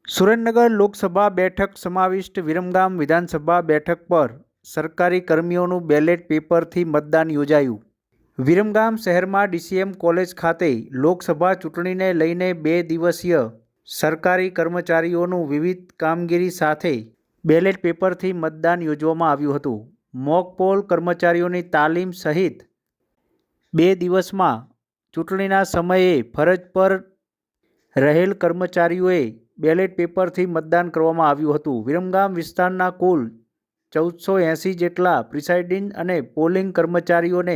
સુરેન્દ્રનગર લોકસભા બેઠક સમાવિષ્ટ વિરમગામ વિધાનસભા બેઠક પર સરકારી કર્મીઓનું બેલેટ પેપરથી મતદાન યોજાયું. વિરમગામ શહેરમાં ડીસીએમ કોલેજ ખાતે લોકસભા ચૂંટણીને લઈને 2 દિવસીય સરકારી કર્મચારીઓનું વિવિધ કામગીરી સાથે બેલેટ પેપરથી મતદાન યોજવામાં આવ્યું હતું. મોકપોલ કર્મચારીઓની તાલીમ સહિત 2 દિવસમાં ચૂંટણીના સમયે ફરજ પર રહેલ કર્મચારીઓએ બેલેટ પેપરથી મતદાન કરવામાં આવ્યું હતું. વિરમગામ વિસ્તારના કુલ 1480 જેટલા પ્રિસાઇડિંગ અને પોલિંગ કર્મચારીઓને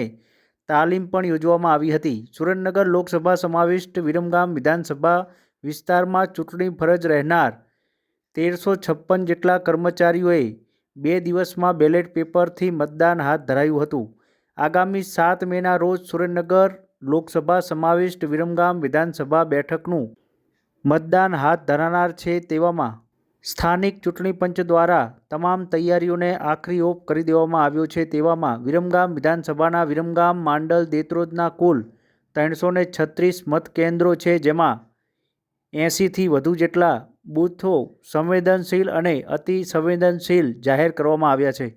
તાલીમ પણ યોજવામાં આવી હતી. સુરેન્દ્રનગર લોકસભા સમાવિષ્ટ વિરમગામ વિધાનસભા વિસ્તારમાં ચૂંટણી ફરજ રહેનાર 1356 જેટલા કર્મચારીઓએ 2 દિવસમાં બેલેટ પેપરથી મતદાન હાથ ધરાયું હતું. આગામી 7 મેના રોજ સુરેન્દ્રનગર લોકસભા સમાવિષ્ટ વિરમગામ વિધાનસભા બેઠકનું મતદાન હાથ ધરાનાર છે. તેવામાં સ્થાનિક ચૂંટણી પંચ દ્વારા તમામ તૈયારીઓને આખરી ઓપ કરી દેવામાં આવ્યો છે. તેવામાં વિરમગામ વિધાનસભાના વિરમગામ, માંડલ, દેત્રોજના કુલ 336 મતકેન્દ્રો છે, જેમાં 80થી વધુ જેટલા બૂથો સંવેદનશીલ અને અતિ સંવેદનશીલ જાહેર કરવામાં આવ્યા છે.